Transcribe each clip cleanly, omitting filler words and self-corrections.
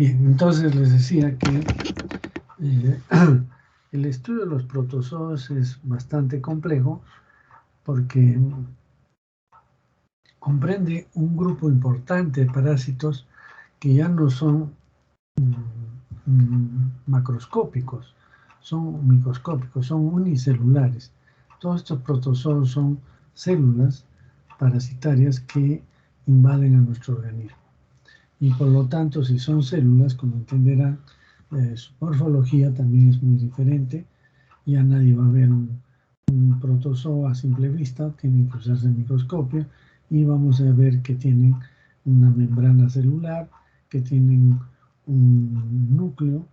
Bien, entonces les decía que el estudio de los protozoos es bastante complejo porque comprende un grupo importante de parásitos que ya no son macroscópicos, son microscópicos, son unicelulares. Todos estos protozoos son células parasitarias que invaden a nuestro organismo. Y por lo tanto, si son células, como entenderán, su morfología también es muy diferente. Ya nadie va a ver un protozoo a simple vista, tienen que usarse el microscopio y vamos a ver que tienen una membrana celular, que tienen un núcleo,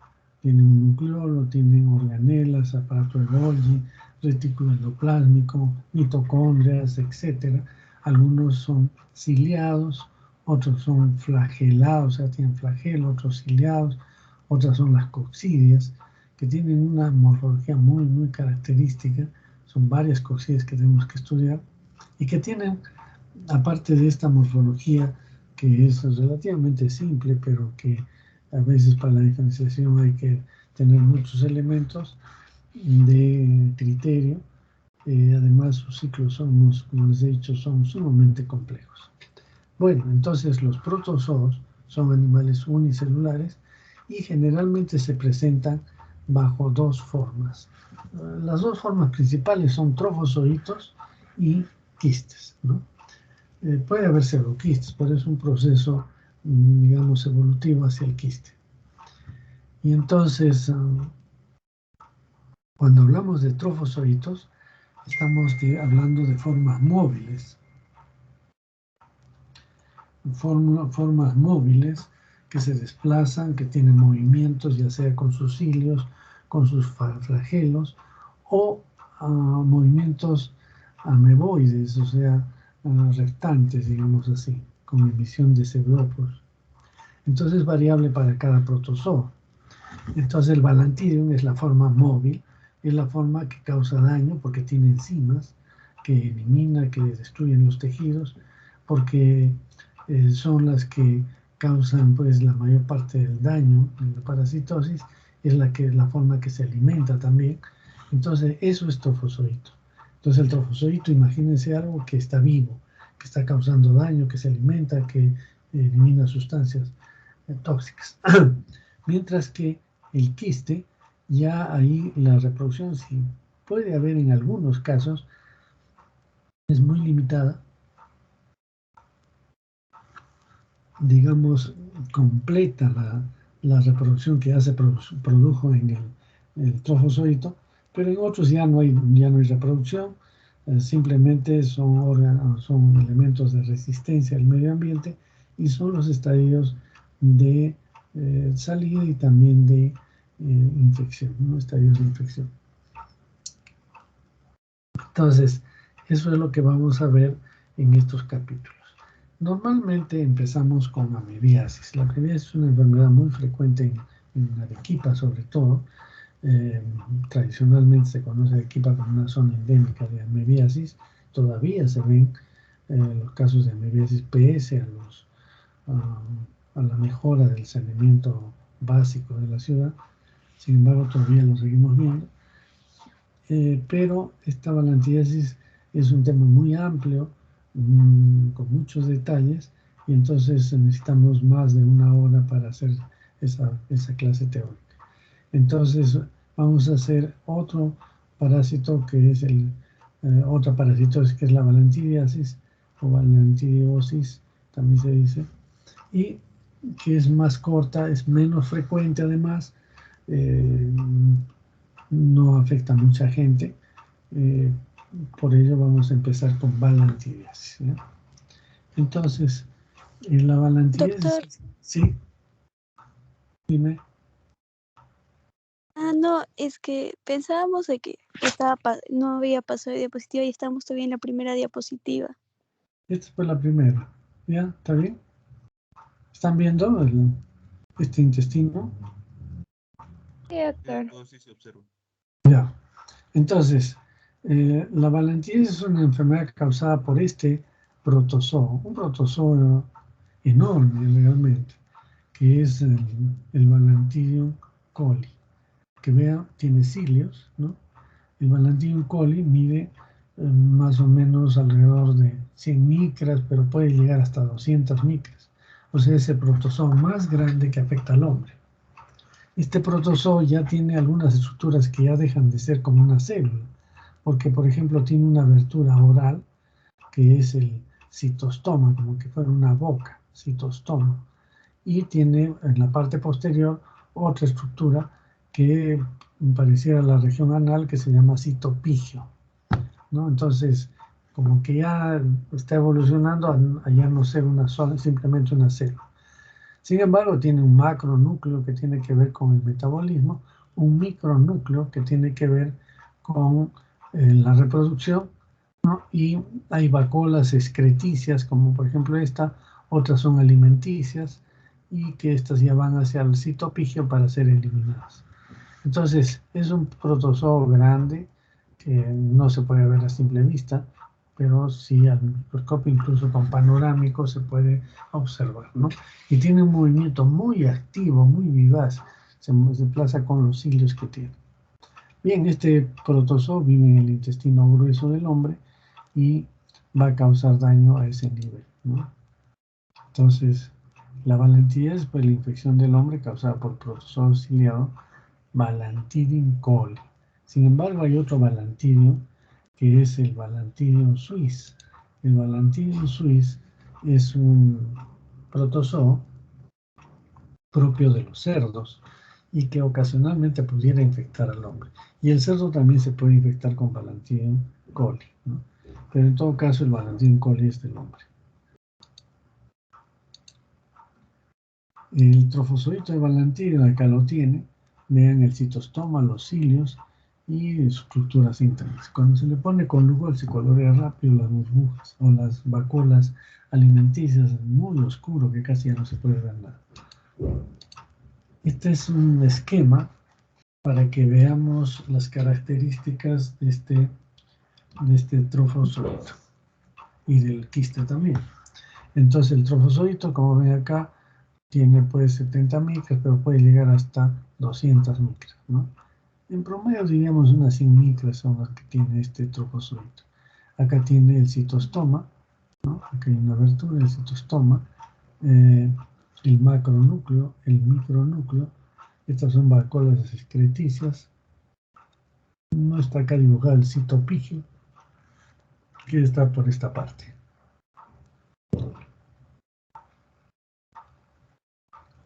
tienen un nucleolo, tienen organelas, aparato de Golgi, retículo endoplásmico, mitocondrias, etc. Algunos son ciliados, otros son flagelados, o sea, tienen flagelo, otros ciliados, otras son las coccidias, que tienen una morfología muy, muy característica. Son varias coccidias que tenemos que estudiar y que tienen, aparte de esta morfología, que es relativamente simple, pero que a veces para la diferenciación hay que tener muchos elementos de criterio. Además, sus ciclos son, como les he dicho, son sumamente complejos. Bueno, entonces los protozoos son animales unicelulares y generalmente se presentan bajo dos formas. Las dos formas principales son trofozoitos y quistes, ¿no? Puede haber pseudoquistes, pero es un proceso, digamos, evolutivo hacia el quiste. Y entonces, cuando hablamos de trofozoitos, estamos hablando de formas móviles. Formas móviles que se desplazan, que tienen movimientos, ya sea con sus cilios, con sus flagelos, o movimientos ameboides, o sea, rectantes, digamos así, con emisión de cefalópodos. Entonces es variable para cada protozoo. Entonces el Balantidium es la forma móvil, es la forma que causa daño porque tiene enzimas que elimina, que destruyen los tejidos, porque son las que causan pues la mayor parte del daño en la parasitosis, es la forma que se alimenta también. Entonces eso es trofozoito. Entonces el trofozoito, imagínense algo que está vivo, que está causando daño, que se alimenta, que elimina sustancias tóxicas. Mientras que el quiste, ya ahí la reproducción sí puede haber en algunos casos, es muy limitada, digamos, completa la reproducción que ya se produjo en el trofozoito, pero en otros ya no hay reproducción, simplemente son elementos de resistencia al medio ambiente y son los estadios de salida y también de infección, ¿no? Estadios de infección. Entonces, eso es lo que vamos a ver en estos capítulos. Normalmente empezamos con amebiasis. La amebiasis es una enfermedad muy frecuente en Arequipa, sobre todo. Tradicionalmente se conoce Arequipa como una zona endémica de amebiasis. Todavía se ven los casos de amebiasis pese a la mejora del saneamiento básico de la ciudad. Sin embargo, todavía lo seguimos viendo. Pero esta balantiasis es un tema muy amplio, con muchos detalles, y entonces necesitamos más de una hora para hacer esa clase teórica. Entonces vamos a hacer otro parásito que es otra parasitosis que es la balantidiasis o balantidiosis, también se dice, y que es más corta, es menos frecuente además, no afecta a mucha gente, por ello vamos a empezar con balantidiasis, ¿ya? Entonces, en la balantidiasis, Doctor. sí, dime. No, es que pensábamos de que no había pasado de diapositiva y estamos todavía en la primera diapositiva. Esta fue la primera, ¿ya? ¿Está bien? ¿Están viendo este intestino? Sí, doctor. Todo sí se observa. Ya. Entonces, la balantidiasis es una enfermedad causada por este protozoo, un protozoo enorme realmente, que es el Balantidium coli, que vean, tiene cilios, ¿no? El Balantidium coli mide más o menos alrededor de 100 micras, pero puede llegar hasta 200 micras. O sea, es el protozoo más grande que afecta al hombre. Este protozoo ya tiene algunas estructuras que ya dejan de ser como una célula, porque por ejemplo tiene una abertura oral, que es el citostoma, como que fuera una boca, citostoma, y tiene en la parte posterior otra estructura que pareciera la región anal, que se llama citopigio, ¿no? Entonces, como que ya está evolucionando a ya no ser una sola, simplemente una célula. Sin embargo, tiene un macronúcleo que tiene que ver con el metabolismo, un micronúcleo que tiene que ver con la reproducción, ¿no? Y hay vacuolas excreticias, como por ejemplo esta, otras son alimenticias, y que estas ya van hacia el citopigio para ser eliminadas. Entonces, es un protozoo grande que no se puede ver a simple vista, pero sí al microscopio, incluso con panorámico, se puede observar, ¿no? Y tiene un movimiento muy activo, muy vivaz, se desplaza con los cilios que tiene. Bien, este protozoo vive en el intestino grueso del hombre y va a causar daño a ese nivel, ¿no? Entonces, la valentía es pues, la infección del hombre causada por protozoo ciliado Balantidium coli. Sin embargo, hay otro Balantidium que es el Balantidium suis. El Balantidium suis es un protozoo propio de los cerdos y que ocasionalmente pudiera infectar al hombre. Y el cerdo también se puede infectar con Balantidium coli, ¿no? Pero en todo caso el Balantidium coli es del hombre. El trofozoito de Balantidium acá lo tiene. Vean el citostoma, los cilios y estructuras internas. Cuando se le pone con lujo, se colorea rápido las burbujas o las vacuolas alimenticias, muy oscuro que casi ya no se puede ver nada. Este es un esquema para que veamos las características de este trofozoito y del quiste también. Entonces el trofozoito, como ven acá, tiene pues 70 micras, pero puede llegar hasta 200 micras, ¿no? En promedio diríamos unas 100 micras son las que tiene este trofozoito. Acá tiene el citostoma, ¿no? Acá hay una abertura del citostoma, el macronúcleo, el micronúcleo. Estas son vacuolas excreticias. No está acá dibujado el citopigio, que está por esta parte.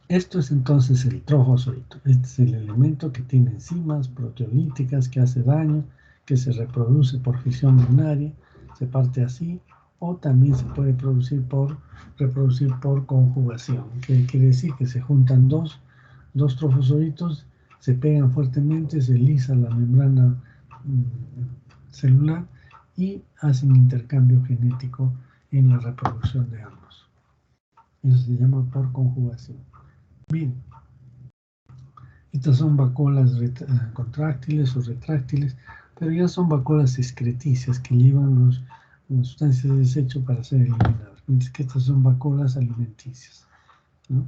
Esto es entonces el trofozoito. Este es el elemento que tiene enzimas proteolíticas, que hace daño, que se reproduce por fisión binaria, se parte así, o también se puede reproducir por conjugación, que quiere decir que se juntan dos trofozoitos, se pegan fuertemente, se lisa la membrana celular y hacen intercambio genético en la reproducción de ambos. Eso se llama por conjugación. Bien, estas son vacuolas contráctiles o retráctiles, pero ya son vacuolas excreticias que llevan las sustancias de desecho para ser eliminadas, mientras que estas son vacuolas alimenticias, ¿no?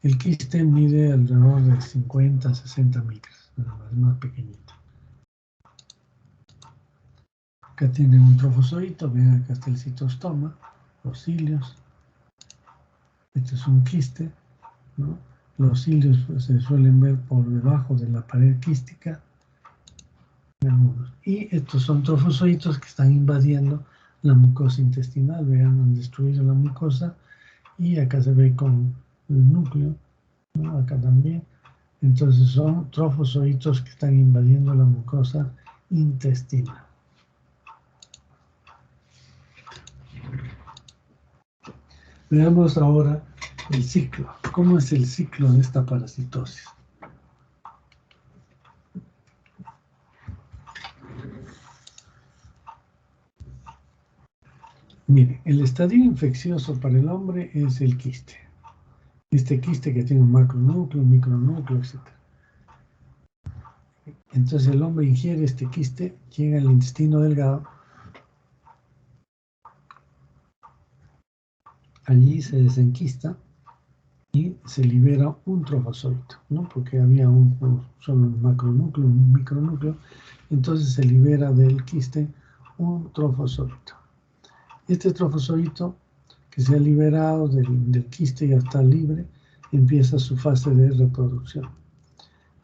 El quiste mide alrededor de 50 a 60 micras, es más pequeñito. Acá tienen un trofozoito, vean acá está el citostoma, los cilios. Este es un quiste, ¿no? Los cilios pues, se suelen ver por debajo de la pared quística. Y estos son trofozoitos que están invadiendo la mucosa intestinal. Vean, han destruido la mucosa. Y acá se ve con el núcleo, ¿no? Acá también. Entonces son trofozoitos que están invadiendo la mucosa intestinal. Veamos ahora el ciclo. ¿Cómo es el ciclo de esta parasitosis? Mire, el estadio infeccioso para el hombre es el quiste. Este quiste que tiene un macronúcleo, un micronúcleo, etc. Entonces el hombre ingiere este quiste, llega al intestino delgado, allí se desenquista y se libera un trofozoito, ¿no? Porque había solo un macronúcleo, un micronúcleo, entonces se libera del quiste un trofozoito. Este trofozoito que se ha liberado del quiste y ya está libre, empieza su fase de reproducción.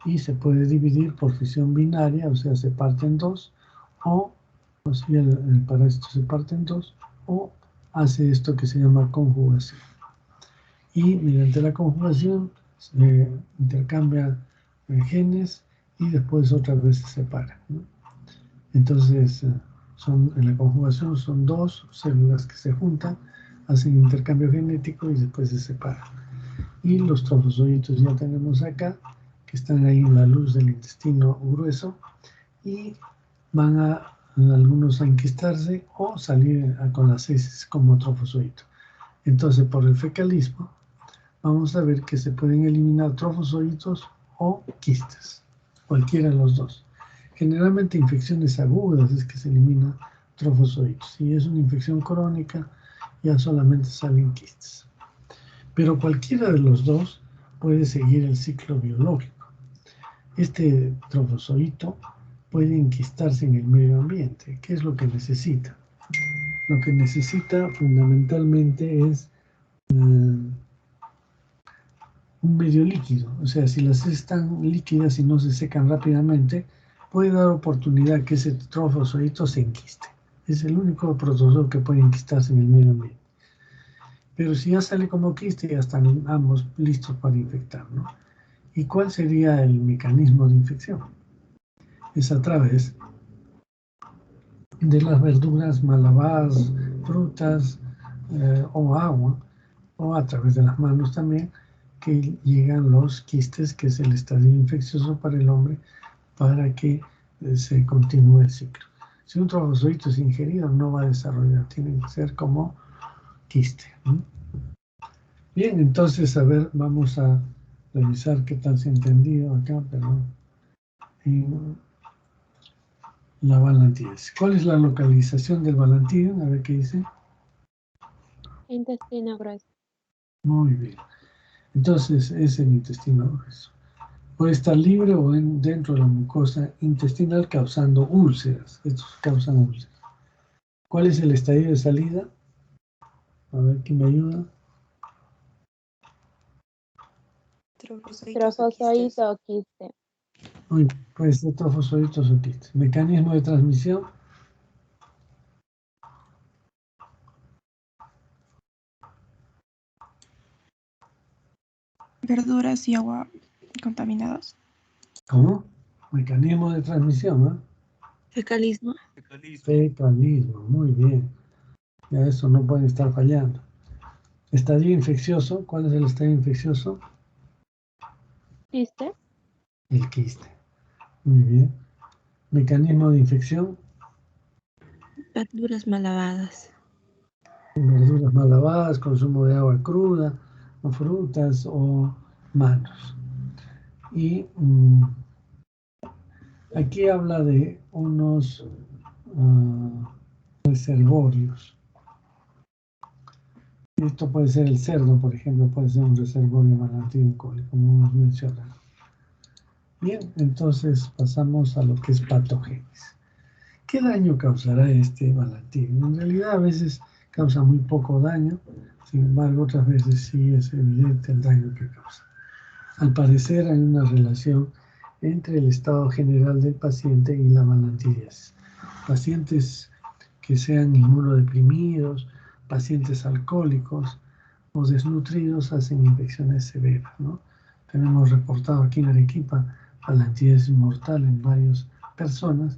Y se puede dividir por fisión binaria, o sea, se parte en dos, o si el parásito se parte en dos, o hace esto que se llama conjugación. Y mediante la conjugación se intercambia genes y después otra vez se separan, ¿no? Entonces, en la conjugación son dos células que se juntan, hacen intercambio genético y después se separan. Y los trofozoitos ya tenemos acá, que están ahí en la luz del intestino grueso, y van algunos a enquistarse o salir con las heces como trofozoito. Entonces, por el fecalismo, vamos a ver que se pueden eliminar trofozoitos o quistes, cualquiera de los dos. Generalmente infecciones agudas es que se elimina trofozoitos. Si es una infección crónica, ya solamente salen quistes. Pero cualquiera de los dos puede seguir el ciclo biológico. Este trofozoito puede enquistarse en el medio ambiente. ¿Qué es lo que necesita? Lo que necesita fundamentalmente es un medio líquido. O sea, si las heces están líquidas y no se secan rápidamente, puede dar oportunidad que ese trofozoito se enquiste. Es el único protozoo que puede enquistarse en el medio ambiente. Pero si ya sale como quiste, ya están ambos listos para infectar, ¿no? ¿Y cuál sería el mecanismo de infección? Es a través de las verduras mal lavadas, frutas o agua, o a través de las manos también, que llegan los quistes, que es el estadio infeccioso para el hombre, para que se continúe el ciclo. Si un trofozoito es ingerido, no va a desarrollar, tiene que ser como quiste, ¿no? Bien, entonces, a ver, vamos a revisar qué tal se ha entendido acá, perdón. La balantides. ¿Cuál es la localización del balantido? A ver qué dice. Intestino grueso. Muy bien. Entonces, es el intestino grueso. Puede estar libre o dentro de la mucosa intestinal causando úlceras. Estos causan úlceras. ¿Cuál es el estadio de salida? A ver, ¿quién me ayuda? Trofozoito o quiste. Muy bien. Puede ser trofozoitos o quistes. Mecanismo de transmisión. Verduras y agua contaminados. ¿Cómo? Mecanismo de transmisión, ¿no? Fecalismo. Fecalismo, muy bien. Ya eso no puede estar fallando. Estadio infeccioso, ¿cuál es el estadio infeccioso? Quiste. El quiste. Muy bien. Mecanismo de infección. Verduras mal lavadas. Verduras mal lavadas, consumo de agua cruda, o frutas o manos. Y aquí habla de unos reservorios. Esto puede ser el cerdo, por ejemplo, puede ser un reservorio balantídico, como hemos mencionado. Bien, entonces pasamos a lo que es patogénesis. ¿Qué daño causará este balantín? En realidad a veces causa muy poco daño, sin embargo otras veces sí es evidente el daño que causa. Al parecer hay una relación entre el estado general del paciente y la balantidiasis. Pacientes que sean inmunodeprimidos, pacientes alcohólicos o desnutridos hacen infecciones severas, ¿no? Tenemos reportado aquí en Arequipa balantidiasis mortal en varias personas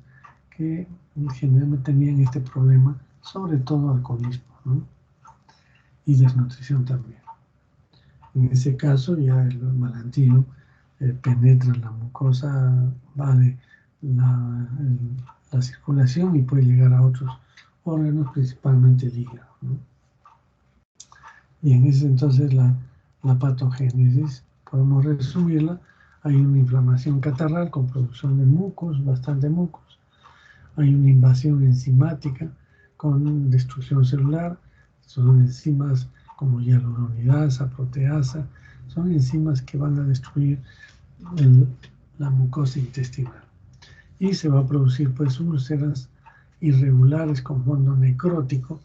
que generalmente tenían este problema, sobre todo alcoholismo, ¿no? Y desnutrición también. En ese caso ya el balantío penetra la mucosa, va de la circulación y puede llegar a otros órganos, principalmente el hígado, ¿no? Y en ese entonces la patogénesis, podemos resumirla, hay una inflamación catarral con producción de mucos, bastante mucos, hay una invasión enzimática con destrucción celular, son enzimas como hialuronidasa, proteasa, Son enzimas que van a destruir la mucosa intestinal. Y se va a producir pues úlceras irregulares con fondo necrótico,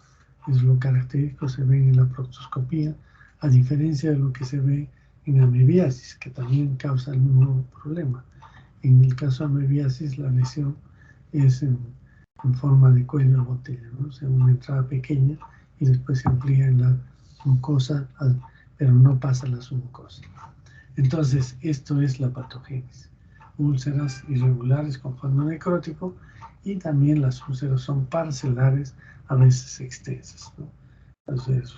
es lo característico, se ve en la proctoscopía, a diferencia de lo que se ve en amebiasis, que también causa el mismo problema. En el caso de amebiasis, la lesión es en forma de cuello de botella, ¿no? O sea, una entrada pequeña y después se amplía en la mucosa, pero no pasa la submucosa. Entonces, esto es la patogénesis. Úlceras irregulares con fondo necrótico, y también las úlceras son parcelares, a veces extensas, ¿no? Entonces, es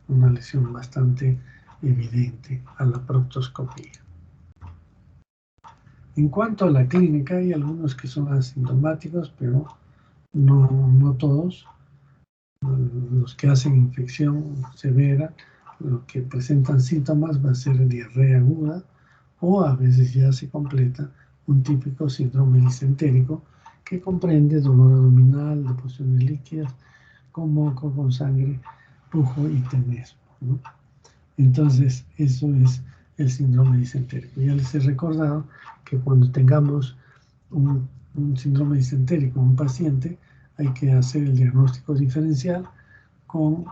una lesión bastante evidente a la proctoscopía. En cuanto a la clínica, hay algunos que son asintomáticos, pero no todos. Los que hacen infección severa, los que presentan síntomas va a ser diarrea aguda, o a veces ya se completa un típico síndrome disentérico que comprende dolor abdominal, deposiciones líquidas, con moco, con sangre, pujo y tenesmo, ¿no? Entonces, eso es el síndrome disentérico. Ya les he recordado que cuando tengamos un síndrome disentérico en un paciente, hay que hacer el diagnóstico diferencial con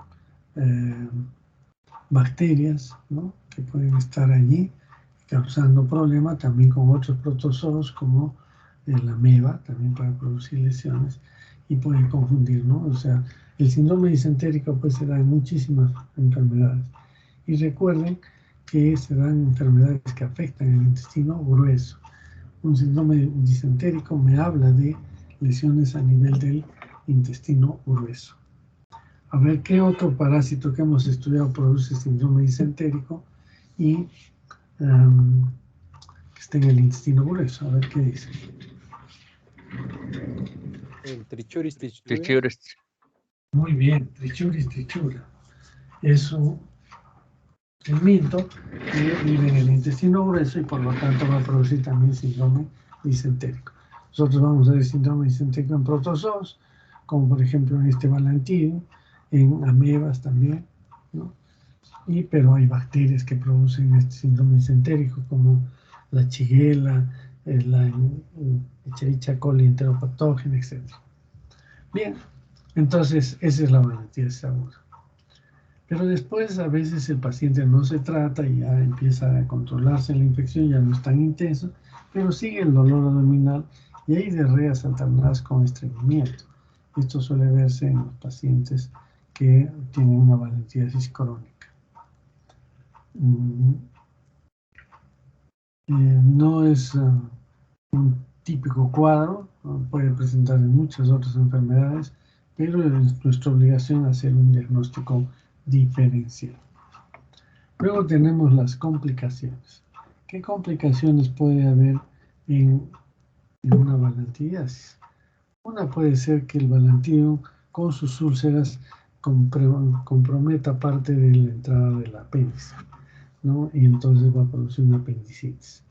bacterias, ¿no?, que pueden estar allí causando problemas, también con otros protozoos como la ameba, también para producir lesiones, y pueden confundir, ¿no? O sea, el síndrome disentérico pues se da en muchísimas enfermedades. Y recuerden que se dan enfermedades que afectan el intestino grueso. Un síndrome disentérico me habla de lesiones a nivel del intestino grueso. A ver qué otro parásito que hemos estudiado produce síndrome disentérico y que esté en el intestino grueso. A ver qué dice. El Trichuris trichura. Trichuris. Muy bien, Trichuris trichura. Es un minto que vive en el intestino grueso y por lo tanto va a producir también síndrome disentérico. Nosotros vamos a ver síndrome disentérico en protozoos, como por ejemplo en este Balantidium, en amebas también, ¿no? Pero hay bacterias que producen este síndrome disentérico, como la Shigella, la Escherichia coli enteropatógena, etc. Bien, entonces esa es la balantidiasis aguda. Pero después a veces el paciente no se trata y ya empieza a controlarse la infección, ya no es tan intenso, pero sigue el dolor abdominal y hay diarreas alternadas con estreñimiento. Esto suele verse en los pacientes que tienen una balantidiasis crónica. No es un típico cuadro, puede presentar en muchas otras enfermedades, pero es nuestra obligación hacer un diagnóstico diferencial. Luego tenemos las complicaciones. ¿Qué complicaciones puede haber en una balantidiasis? Una puede ser que el balantidium con sus úlceras comprometa parte de la entrada del apéndice, ¿no? Y entonces va a producir una apendicitis.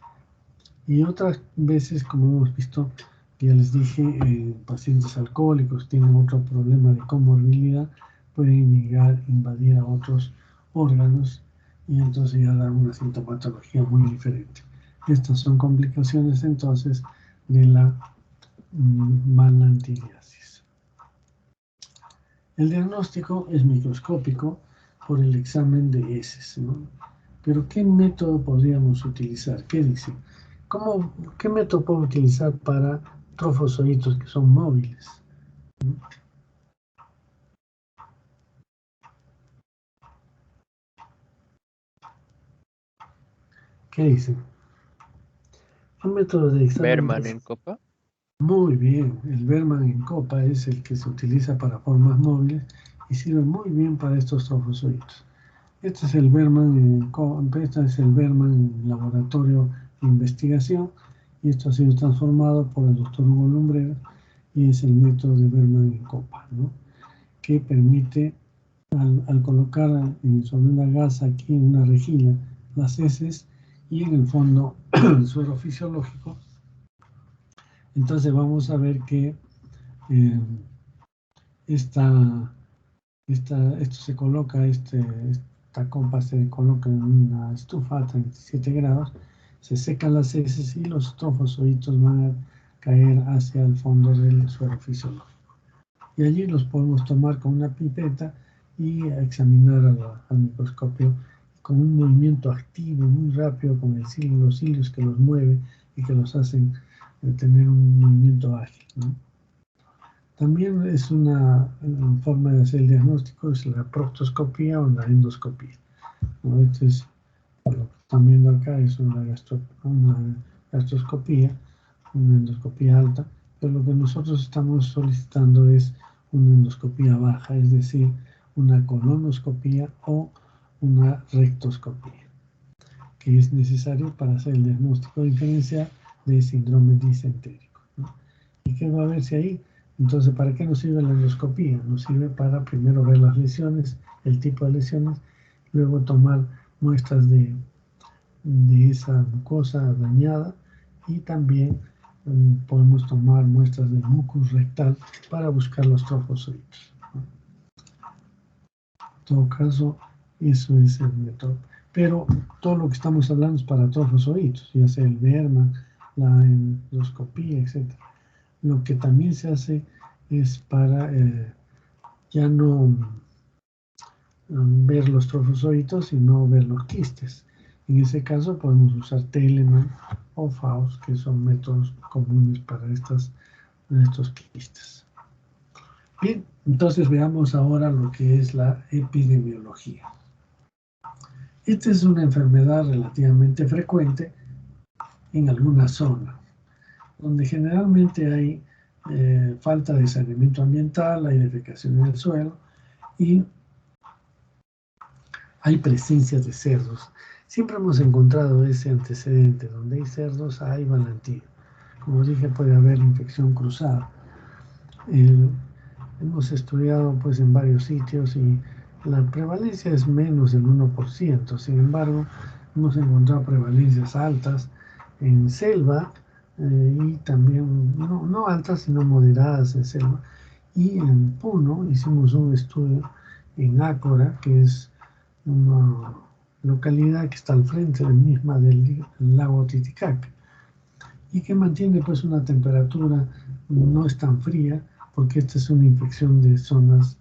Y otras veces, como hemos visto, ya les dije, pacientes alcohólicos tienen otro problema de comorbilidad, pueden llegar a invadir a otros órganos y entonces ya dan una sintomatología muy diferente. Estas son complicaciones entonces de la balantidiasis. El diagnóstico es microscópico por el examen de heces, ¿no? Pero ¿qué método podríamos utilizar? ¿Qué dicen? ¿Qué método puedo utilizar para trofozoitos que son móviles? ¿Qué dicen? Un método de examen. Berman en copa. Muy bien, el Berman en copa es el que se utiliza para formas móviles y sirve muy bien para estos trofozoitos. Este es el Berman en laboratorio de investigación, y esto ha sido transformado por el doctor Hugo Lumbreras y es el método de Berman en copa, ¿no?, que permite, al colocar sobre una gasa aquí en una rejilla las heces y en el fondo el suero fisiológico, entonces vamos a ver que esto se coloca, tacopa se coloca en una estufa a 37 grados, se secan las heces y los trofosoditos van a caer hacia el fondo del suero fisiológico. Y allí los podemos tomar con una pipeta y examinar al microscopio con un movimiento activo, muy rápido, con los cilios que los mueve y que los hacen tener un movimiento ágil, ¿no? También es una forma de hacer el diagnóstico, es la proctoscopía o la endoscopía, ¿no? Este es, lo que están viendo acá es una gastroscopía, una endoscopía alta, pero lo que nosotros estamos solicitando es una endoscopía baja, es decir, una colonoscopía o una rectoscopía, que es necesario para hacer el diagnóstico diferencial de síndrome disentérico, ¿no? ¿Y qué va a verse ahí? Entonces, ¿para qué nos sirve la endoscopía? Nos sirve para primero ver las lesiones, el tipo de lesiones, luego tomar muestras de esa mucosa dañada y también podemos tomar muestras del mucus rectal para buscar los trofosoditos, ¿no? En todo caso, eso es el método. Pero todo lo que estamos hablando es para trofosoditos, ya sea el Berman, la endoscopía, etc. Lo que también se hace es para ya no ver los trofosoditos, sino ver los quistes. En ese caso podemos usar Telemann o Faust, que son métodos comunes para estos quistes. Bien, entonces veamos ahora lo que es la epidemiología. Esta es una enfermedad relativamente frecuente en alguna zona, donde generalmente hay falta de saneamiento ambiental, hay defecación en el suelo y hay presencia de cerdos. Siempre hemos encontrado ese antecedente, donde hay cerdos hay balantío. Como dije, puede haber infección cruzada. Hemos estudiado pues en varios sitios y la prevalencia es menos del 1%, sin embargo, hemos encontrado prevalencias altas en selva y también, no altas, sino moderadas en selva. Y en Puno hicimos un estudio en Ácora, que es una localidad que está al frente del lago Titicaca y que mantiene pues una temperatura no es tan fría, porque esta es una infección de zonas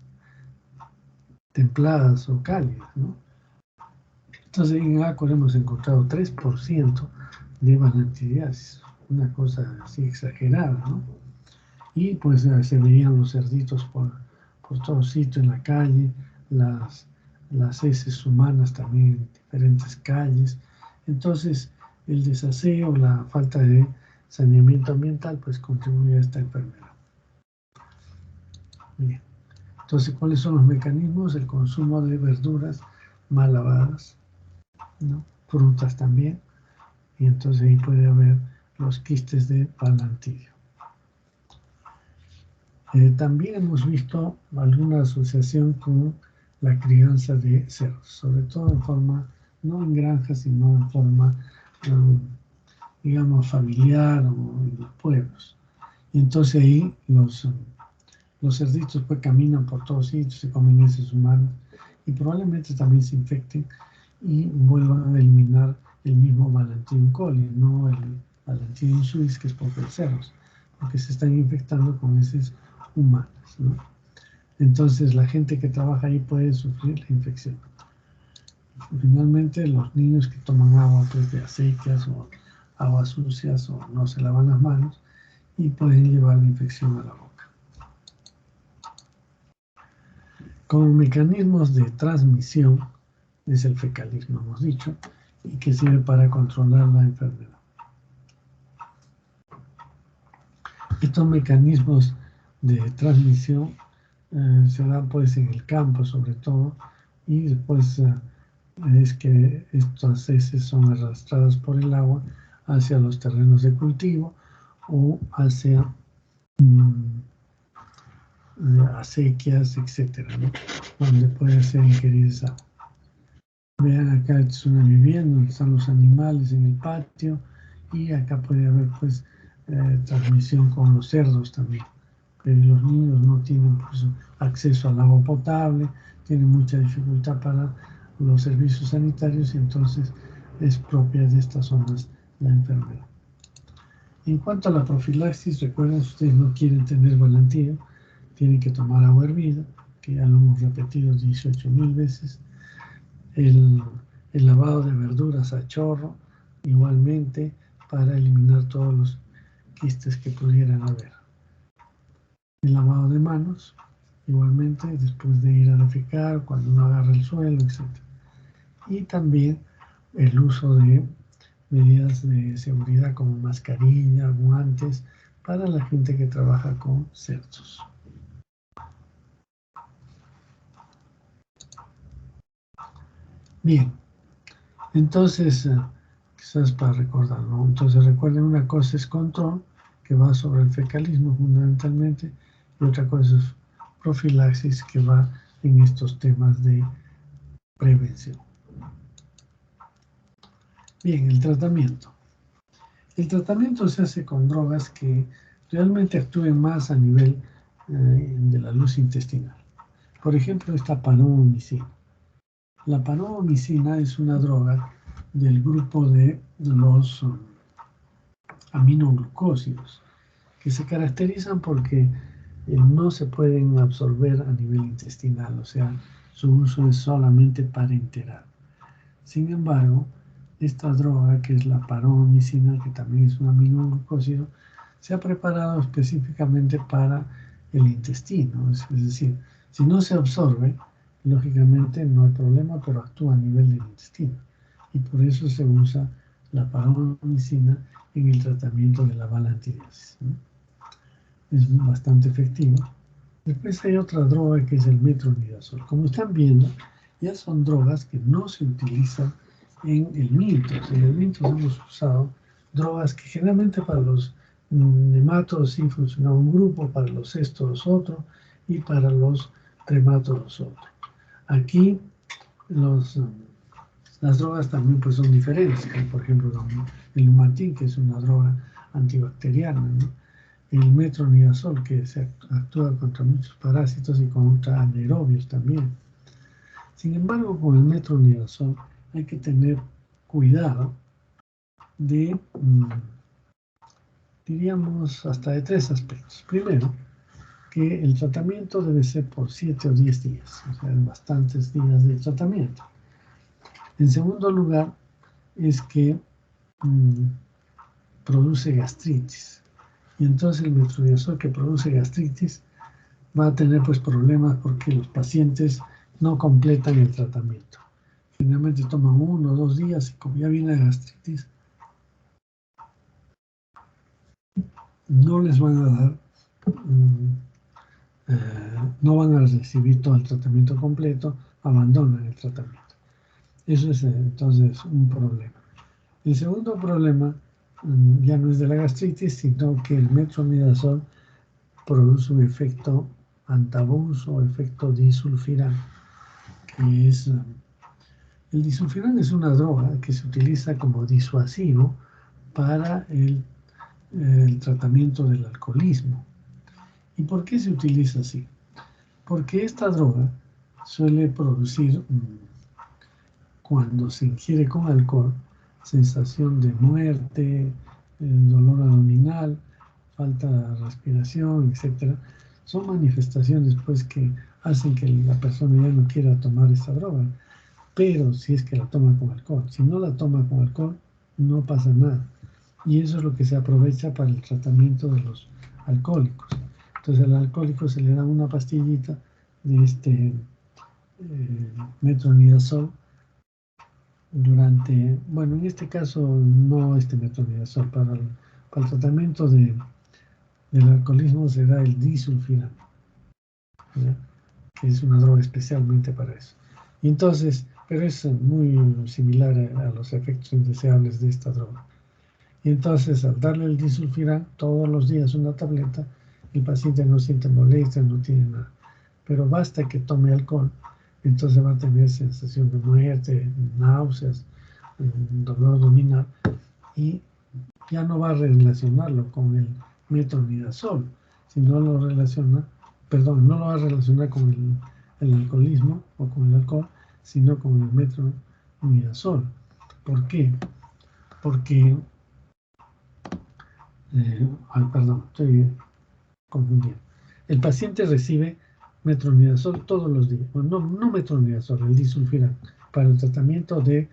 templadas o cálidas, ¿no? Entonces en Ácora hemos encontrado 3% de balantidiasis, una cosa así exagerada, ¿no? Y pues se veían los cerditos por todo sitio en la calle, las heces humanas también en diferentes calles. Entonces el desaseo, la falta de saneamiento ambiental pues contribuye a esta enfermedad. Bien. Entonces, ¿cuáles son los mecanismos? El consumo de verduras mal lavadas, ¿no? Frutas también, y entonces ahí puede haber los quistes de Palantidio. También hemos visto alguna asociación con la crianza de cerdos, sobre todo en forma, no en granjas, sino en forma, digamos, familiar o en los pueblos. Y entonces ahí los cerditos pues caminan por todos sitios, se comen heces humanas y probablemente también se infecten y vuelvan a eliminar el mismo Balantidium coli, no el Balantidium suis, que es por los cerdos, porque se están infectando con heces humanas, ¿no? Entonces la gente que trabaja ahí puede sufrir la infección. Finalmente los niños que toman agua pues, de acequias o aguas sucias o no se lavan las manos y pueden llevar la infección a la boca. Como mecanismos de transmisión es el fecalismo, hemos dicho, y que sirve para controlar la enfermedad. Estos mecanismos de transmisión se dan pues en el campo sobre todo, y después es que estas heces son arrastradas por el agua hacia los terrenos de cultivo o hacia acequias, etcétera, ¿no? Donde puede ser ingerida esa agua. Vean acá, es una vivienda donde están los animales en el patio y acá puede haber pues transmisión con los cerdos también. Pero los niños no tienen pues, acceso al agua potable, tienen mucha dificultad para los servicios sanitarios y entonces es propia de estas zonas la enfermedad. En cuanto a la profilaxis, recuerden, si ustedes no quieren tener volantío, tienen que tomar agua hervida, que ya lo hemos repetido 18.000 veces. El lavado de verduras a chorro, igualmente, para eliminar todos los quistes que pudieran haber. El lavado de manos, igualmente, después de ir a defecar, cuando uno agarra el suelo, etc. Y también el uso de medidas de seguridad como mascarilla, guantes, para la gente que trabaja con cerdos. Bien, entonces, quizás para recordar, ¿no? Entonces recuerden, una cosa es control, que va sobre el fecalismo fundamentalmente, y otra cosa es profilaxis, que va en estos temas de prevención. Bien, el tratamiento. El tratamiento se hace con drogas que realmente actúen más a nivel de la luz intestinal. Por ejemplo, esta paromicina. La paromicina es una droga del grupo de los aminoglucósidos, que se caracterizan porque no se pueden absorber a nivel intestinal, o sea, su uso es solamente parenteral. Sin embargo, esta droga, que es la paromicina, que también es un aminoglucósido, se ha preparado específicamente para el intestino, es decir, si no se absorbe, lógicamente no hay problema, pero actúa a nivel del intestino. Y por eso se usa la paromicina en el tratamiento de la balanitis, ¿no? Es bastante efectivo. Después hay otra droga que es el metronidazol. Como están viendo, ya son drogas que no se utilizan en el Miltos. En el Miltos hemos usado drogas que generalmente para los nematodos sí funcionaba un grupo, para los cestos otro y para los tremátodos otro. Aquí las drogas también pues son diferentes, como por ejemplo el Lumatin, que es una droga antibacteriana, ¿no? El metronidazol, que se actúa contra muchos parásitos y contra anaerobios también. Sin embargo, con el metronidazol hay que tener cuidado de, diríamos, hasta de 3 aspectos. Primero, que el tratamiento debe ser por 7 o 10 días, o sea, bastantes días de tratamiento. En segundo lugar, es que produce gastritis. Y entonces el metronidazol que produce gastritis va a tener pues problemas porque los pacientes no completan el tratamiento. Generalmente toman 1 o 2 días y como ya viene la gastritis, no les van a dar, no van a recibir todo el tratamiento completo, abandonan el tratamiento. Eso es entonces un problema. El segundo problema ya no es de la gastritis, sino que el metronidazol produce un efecto antabus o efecto disulfiram, que es el disulfiram es una droga que se utiliza como disuasivo para el tratamiento del alcoholismo. ¿Y por qué se utiliza así? Porque esta droga suele producir, cuando se ingiere con alcohol, sensación de muerte, dolor abdominal, falta de respiración, etc. Son manifestaciones pues que hacen que la persona ya no quiera tomar esta droga, pero si es que la toma con alcohol. Si no la toma con alcohol, no pasa nada. Y eso es lo que se aprovecha para el tratamiento de los alcohólicos. Entonces al alcohólico se le da una pastillita de este metronidazol durante, bueno, en este caso no este metronidazol, para el tratamiento del alcoholismo se da el disulfiram, ¿ya? Que es una droga especialmente para eso. Y entonces, pero es muy similar a los efectos indeseables de esta droga. Y entonces, al darle el disulfiram todos los días una tableta, el paciente no siente molestia, no tiene nada. Pero basta que tome alcohol, entonces va a tener sensación de muerte, náuseas, dolor abdominal, y ya no va a relacionarlo con el metronidazol, sino lo relaciona, no lo va a relacionar con el alcoholismo o con el alcohol, sino con el metronidazol. ¿Por qué? Porque, perdón, estoy confundiendo. El paciente recibe metronidazol todos los días. Bueno, no metronidazol, el disulfiram, para el tratamiento del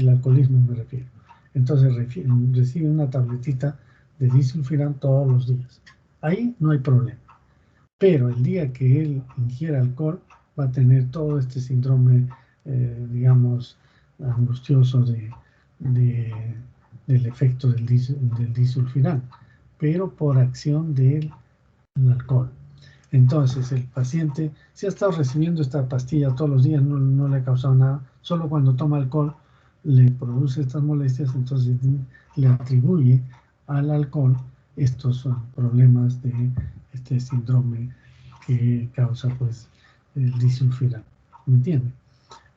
alcoholismo me refiero. Entonces recibe una tabletita de disulfiram todos los días. Ahí no hay problema. Pero el día que él ingiera alcohol va a tener todo este síndrome, digamos, angustioso del efecto del disulfiram, pero por acción del alcohol. Entonces, el paciente, si ha estado recibiendo esta pastilla todos los días, no le ha causado nada, solo cuando toma alcohol le produce estas molestias, entonces le atribuye al alcohol estos problemas de este síndrome que causa pues el disulfiram. ¿Me entiende?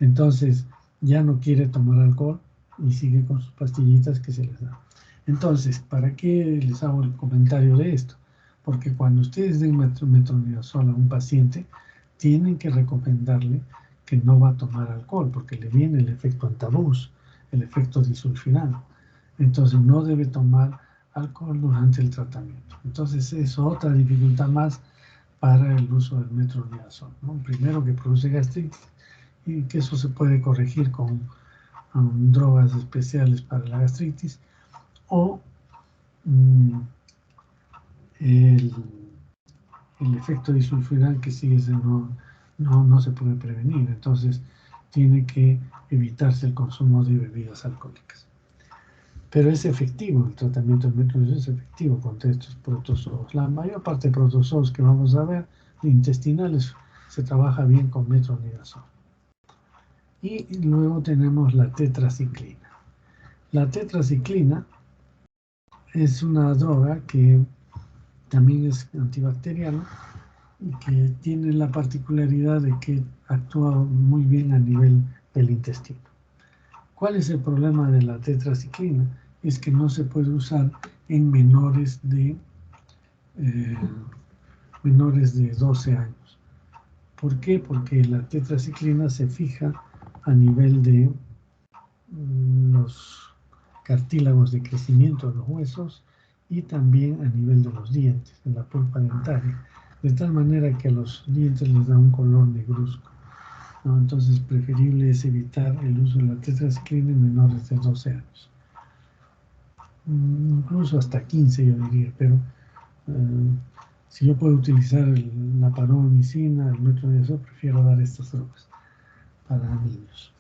Entonces, ya no quiere tomar alcohol y sigue con sus pastillitas que se les da. Entonces, ¿para qué les hago el comentario de esto? Porque cuando ustedes den metronidazol a un paciente, tienen que recomendarle que no va a tomar alcohol, porque le viene el efecto antabús, el efecto disulfiram. Entonces, no debe tomar alcohol durante el tratamiento. Entonces, es otra dificultad más para el uso del metronidazol, ¿no? Primero, que produce gastritis, y que eso se puede corregir con drogas especiales para la gastritis, o el efecto disulfiram que sigue no se puede prevenir. Entonces tiene que evitarse el consumo de bebidas alcohólicas. Pero es efectivo, el tratamiento del metronidazol es efectivo contra estos protozoos. La mayor parte de protozoos que vamos a ver, intestinales, se trabaja bien con metronidazol. Y luego tenemos la tetraciclina. La tetraciclina es una droga que también es antibacteriana y que tiene la particularidad de que actúa muy bien a nivel del intestino. ¿Cuál es el problema de la tetraciclina? Es que no se puede usar en menores de 12 años. ¿Por qué? Porque la tetraciclina se fija a nivel de los cartílagos de crecimiento de los huesos y también a nivel de los dientes, en la pulpa dentaria, de tal manera que a los dientes les da un color negruzco, ¿no? Entonces, preferible es evitar el uso de la tetraciclina en menores de 12 años. Incluso hasta 15, yo diría, pero si yo puedo utilizar la paromicina, el metronidazol, prefiero dar estas drogas para niños.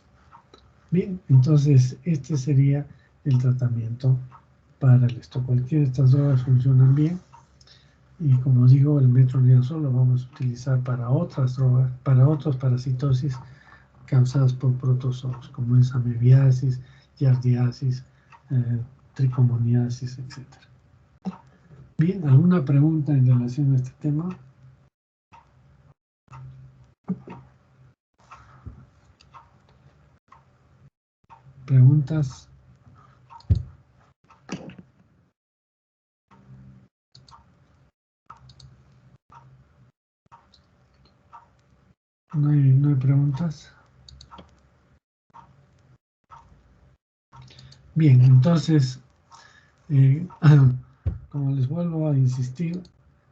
Bien, entonces este sería el tratamiento para esto. Cualquiera de estas drogas funcionan bien y, como digo, el metronidazol lo vamos a utilizar para otras drogas, para otras parasitosis causadas por protozoos, como es amebiasis, giardiasis, tricomoniasis, etc. Bien, ¿alguna pregunta en relación a este tema? ¿Preguntas? ¿No hay preguntas? Bien, entonces, como les vuelvo a insistir,